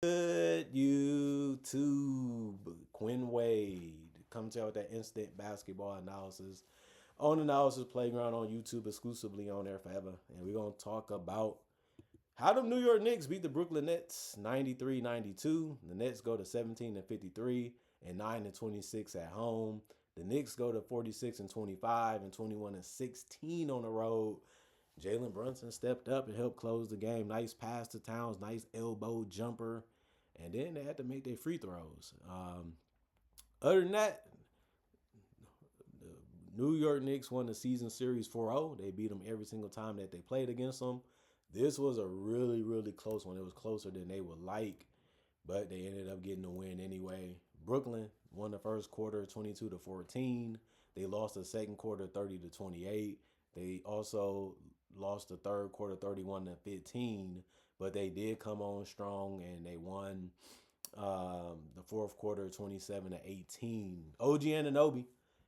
Good YouTube. Quinn Wade comes out with that instant basketball analysis on Analysis Playground on YouTube, exclusively on there forever. And we're going to talk about how the New York Knicks beat the Brooklyn Nets 93-92. The Nets go to 17-53 and 9-26 at home. The Knicks go to 46-25 and 21-16 on the road. Jalen Brunson stepped up and helped close the game. Nice pass to Towns, nice elbow jumper. And then they had to make their free throws. Other than that, the New York Knicks won the season series 4-0. They beat them every single time that they played against them. This was a really, really close one. It was closer than they would like, but they ended up getting the win anyway. Brooklyn won the first quarter 22-14. They lost the second quarter 30-28. They also lost the third quarter 31-15, but they did come on strong and they won the fourth quarter 27-18. OG Anunoby,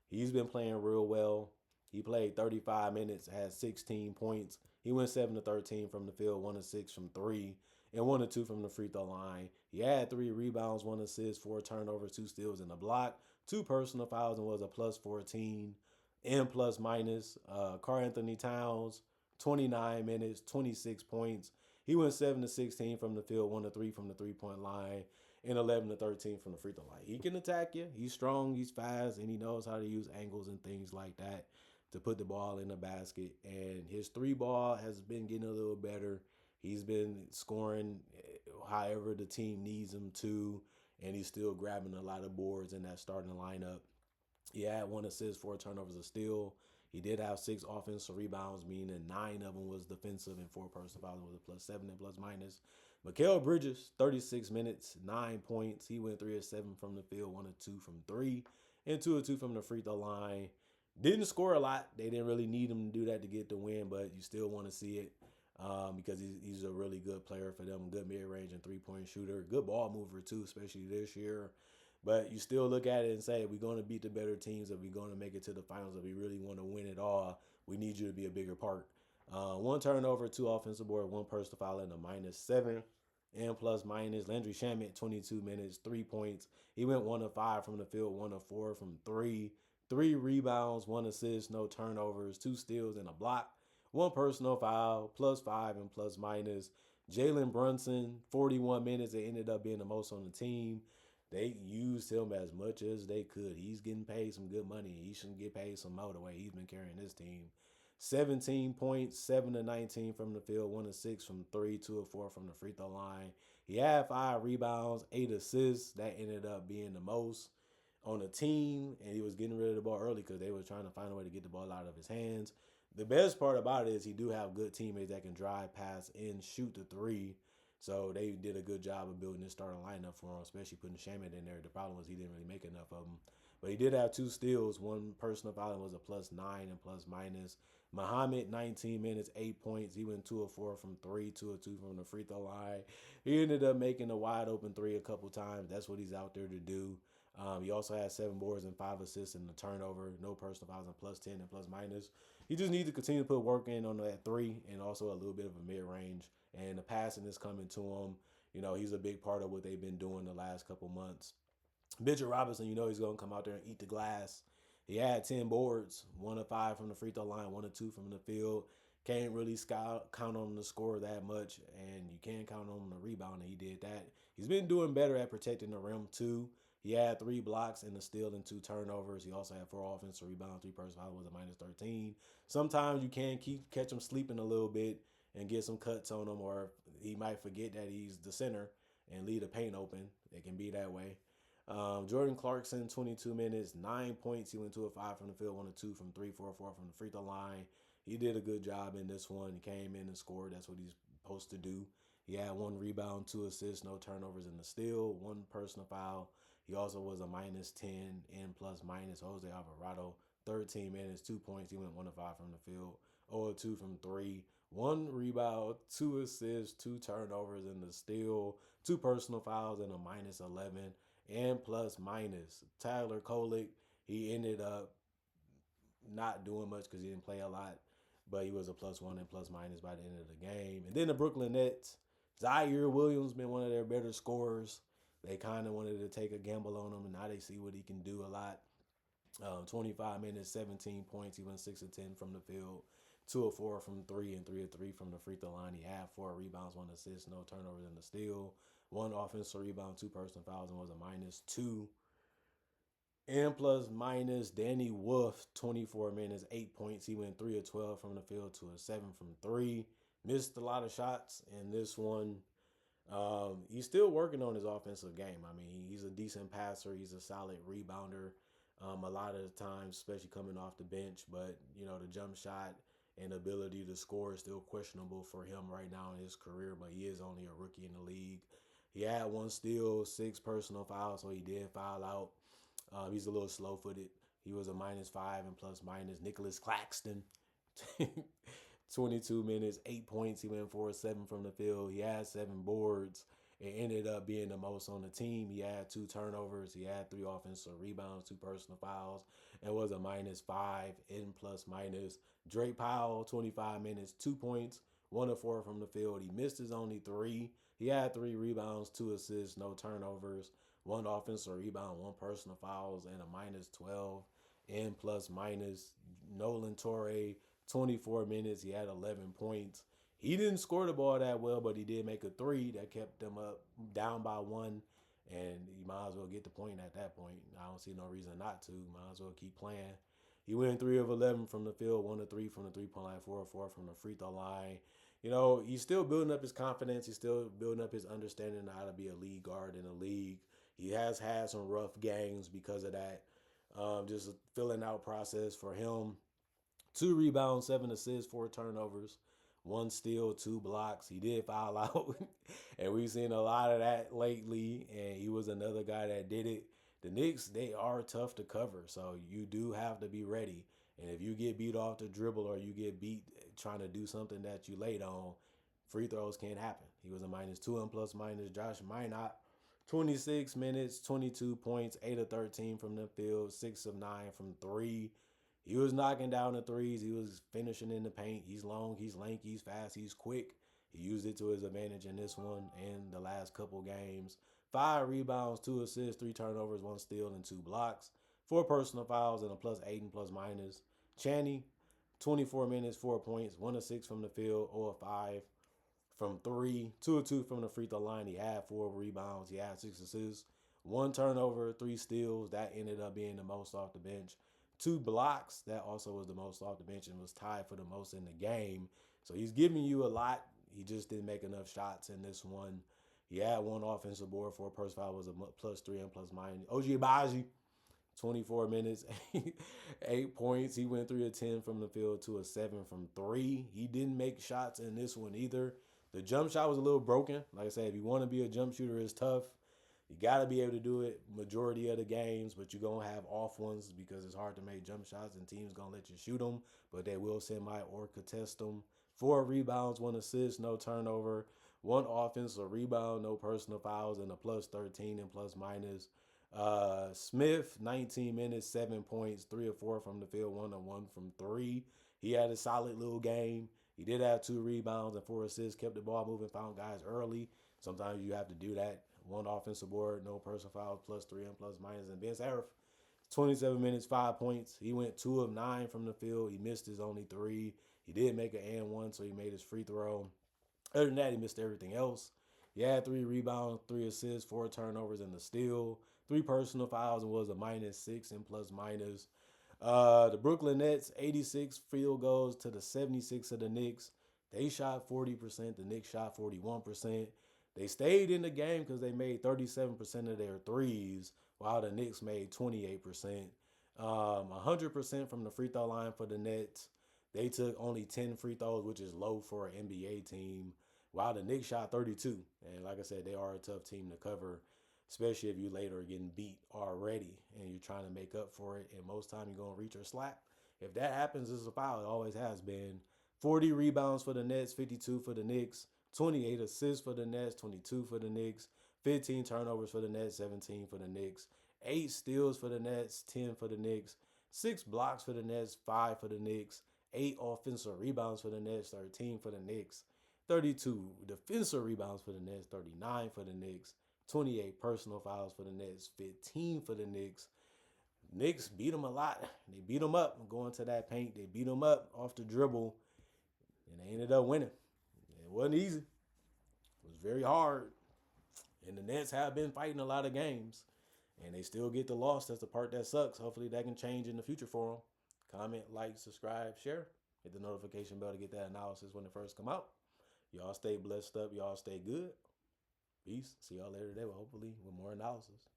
he's been playing real well. He played 35 minutes, had 16 points. He went 7-13 from the field, 1-6 from three, and 1-2 from the free throw line. He had 3 rebounds, 1 assist, 4 turnovers, 2 steals, and a block, 2 personal fouls, and was a plus 14 and plus minus. Karl Anthony Towns, 29 minutes, 26 points. He went 7-16 from the field, 1-3 from the 3-point line, and 11-13 from the free throw line. He can attack you. He's strong, he's fast, and he knows how to use angles and things like that to put the ball in the basket. And his 3 ball has been getting a little better. He's been scoring however the team needs him to, and he's still grabbing a lot of boards in that starting lineup. He had 1 assist, 4 turnovers, a steal. He did have 6 offensive rebounds, meaning 9 of them was defensive and 4 personal fouls. Was a plus 7 and plus minus. Mikal Bridges, 36 minutes, 9 points. He went 3 of 7 from the field, 1 of 2 from 3, and 2 of 2 from the free throw line. Didn't score a lot. They didn't really need him to do that to get the win, but you still want to see it because he's a really good player for them. Good mid-range and three-point shooter. Good ball mover, too, especially this year. But you still look at it and say, we're going to beat the better teams, if we're going to make it to the finals, if we really want to win it all, we need you to be a bigger part. 1 turnover, 2 offensive board, 1 personal foul, and a -7 and plus minus. Landry Shamet, 22 minutes, 3 points. He went 1 of 5 from the field, 1 of 4 from 3. 3 rebounds, 1 assist, no turnovers, 2 steals, and a block. 1 personal foul, +5 and plus minus. Jalen Brunson, 41 minutes. It ended up being the most on the team. They used him as much as they could. He's getting paid some good money. He shouldn't get paid some more the way he's been carrying this team. 17 points, 7-19 from the field, 1 of 6 from 3, 2 of 4 from the free throw line. He had 5 rebounds, 8 assists. That ended up being the most on the team, and he was getting rid of the ball early because they were trying to find a way to get the ball out of his hands. The best part about it is he do have good teammates that can drive, pass, and shoot the 3. So they did a good job of building this starting lineup for him, especially putting Shaman in there. The problem was he didn't really make enough of them. But he did have 2 steals. 1 personal foul was a +9 and plus minus. Muhammad, 19 minutes, 8 points. He went 2 of 4 from 3, 2 of 2 from the free throw line. He ended up making a wide open 3 a couple times. That's what he's out there to do. He also had 7 boards and 5 assists in the turnover. No personal fouls and +10 and plus minus. He just needs to continue to put work in on that 3 and also a little bit of a mid-range. And the passing is coming to him. You know, he's a big part of what they've been doing the last couple months. Mitchell Robinson, you know he's going to come out there and eat the glass. He had 10 boards, 1 of 5 from the free throw line, 1 of 2 from the field. Can't really count on him to score that much, and you can't count on him to rebound, and he did that. He's been doing better at protecting the rim, too. He had 3 blocks and a steal and 2 turnovers. He also had 4 offensive rebounds, 3 personal fouls, was a -13. Sometimes you can catch him sleeping a little bit and get some cuts on him, or he might forget that he's the center and leave the paint open. It can be that way. Jordan Clarkson, 22 minutes, 9 points. He went 2 of 5 from the field, 1 of 2 from 3, 4 of 4 from the free throw line. He did a good job in this one. He came in and scored. That's what he's supposed to do. He had 1 rebound, 2 assists, no turnovers in the steal, 1 personal foul. He also was a -10 and plus minus. Jose Alvarado, 13 minutes, 2 points. He went 1 of 5 from the field, 0 of 2 from 3, 1 rebound, 2 assists, 2 turnovers in the steal, 2 personal fouls, and a -11 and plus minus. Tyler Kolek, he ended up not doing much because he didn't play a lot, but he was a +1 and plus minus by the end of the game. And then the Brooklyn Nets, Zaire Williams been one of their better scorers. They kind of wanted to take a gamble on him, and now they see what he can do a lot. 25 minutes, 17 points. He went 6 of 10 from the field, 2 of 4 from three, and 3 of 3 from the free throw line. He had 4 rebounds, 1 assist, no turnovers in the steal, 1 offensive rebound, 2 personal fouls, and was a -2. And plus minus Danny Wolf, 24 minutes, 8 points. He went 3 of 12 from the field, 2 of 7 from 3. Missed a lot of shots in this one. He's still working on his offensive game. I mean, he's a decent passer. He's a solid rebounder. A lot of the times, especially coming off the bench. But, the jump shot and ability to score is still questionable for him right now in his career. But he is only a rookie in the league. He had 1 steal, 6 personal fouls, so he did foul out. He's a little slow-footed. He was a -5 and plus minus. Nicholas Claxton, 22 minutes, 8 points. He went 4 of 7 from the field. He had 7 boards. It ended up being the most on the team. He had 2 turnovers. He had 3 offensive rebounds, 2 personal fouls, and was a -5 in plus minus. Drake Powell, 25 minutes, 2 points, 1 of 4 from the field. He missed his only 3. He had 3 rebounds, 2 assists, no turnovers, 1 offensive rebound, 1 personal fouls, and a -12 in plus minus. Nolan Torrey, 24 minutes. He had 11 points. He didn't score the ball that well, but he did make a 3 that kept them up down by 1. And you might as well get the point at that point. I don't see no reason not to. Might as well keep playing. He went 3 of 11 from the field, 1 of 3 from the 3-point line, 4 of 4 from the free throw line. He's still building up his confidence. He's still building up his understanding of how to be a lead guard in the league. He has had some rough games because of that. Just a filling out process for him. 2 rebounds, 7 assists, 4 turnovers, 1 steal, 2 blocks. He did foul out, and we've seen a lot of that lately, and he was another guy that did it. The Knicks, they are tough to cover, so you do have to be ready. And if you get beat off the dribble or you get beat trying to do something that you laid on, free throws can't happen. He was a -2 and plus minus. Josh Minot, 26 minutes, 22 points, 8 of 13 from the field, 6 of 9 from 3. He was knocking down the threes. He was finishing in the paint. He's long, he's lanky, he's fast, he's quick. He used it to his advantage in this one and the last couple games. 5 rebounds, 2 assists, 3 turnovers, 1 steal, and 2 blocks. 4 personal fouls and a +8 and plus minus. Chaney, 24 minutes, 4 points, 1 of 6 from the field, 0 of 5 from 3, 2 of 2 from the free throw line. He had 4 rebounds. He had 6 assists, 1 turnover, 3 steals. That ended up being the most off the bench. 2 blocks. That also was the most off the bench and was tied for the most in the game. So he's giving you a lot. He just didn't make enough shots in this one. He had 1 offensive board for a personal foul, was a +3 and plus minus. OG Abaji, 24 minutes, 8 points. He went 3 of 10 from the field, 2 of 7 from 3. He didn't make shots in this one either. The jump shot was a little broken. Like I said, if you want to be a jump shooter, it's tough. You got to be able to do it majority of the games, but you're going to have off ones because it's hard to make jump shots and teams going to let you shoot them, but they will semi or contest them. 4 rebounds, 1 assist, no turnover, 1 offensive rebound, no personal fouls, and a +13 and plus minus. Smith, 19 minutes, 7 points, 3 of 4 from the field, 1 of 1 from 3. He had a solid little game. He did have 2 rebounds and 4 assists, kept the ball moving, found guys early. Sometimes you have to do that. 1 offensive board, no personal fouls, +3 and plus minus. And Ben Sarif, 27 minutes, 5 points. He went 2 of 9 from the field. He missed his only 3. He did make an and 1, so he made his free throw. Other than that, he missed everything else. He had 3 rebounds, 3 assists, 4 turnovers, and a steal. 3 personal fouls and was a -6 and plus minus. The Brooklyn Nets, 86 field goals to the 76 of the Knicks. They shot 40%. The Knicks shot 41%. They stayed in the game because they made 37% of their threes, while the Knicks made 28%. 100% from the free throw line for the Nets. They took only 10 free throws, which is low for an NBA team, while the Knicks shot 32. And like I said, they are a tough team to cover, especially if you later are getting beat already and you're trying to make up for it. And most time you're going to reach or slap. If that happens, it's a foul. It always has been. 40 rebounds for the Nets, 52 for the Knicks. 28 assists for the Nets, 22 for the Knicks. 15 turnovers for the Nets, 17 for the Knicks. 8 steals for the Nets, 10 for the Knicks. 6 blocks for the Nets, 5 for the Knicks. 8 offensive rebounds for the Nets, 13 for the Knicks. 32 defensive rebounds for the Nets, 39 for the Knicks, 28 personal fouls for the Nets, 15 for the Knicks. Knicks beat them a lot. They beat them up going to that paint. They beat them up off the dribble, and they ended up winning. It wasn't easy. It was very hard. And the Nets have been fighting a lot of games, and they still get the loss. That's the part that sucks. Hopefully that can change in the future for them. Comment, like, subscribe, share. Hit the notification bell to get that analysis when it first come out. Y'all stay blessed up. Y'all stay good. Peace. See y'all later today, hopefully with more analysis.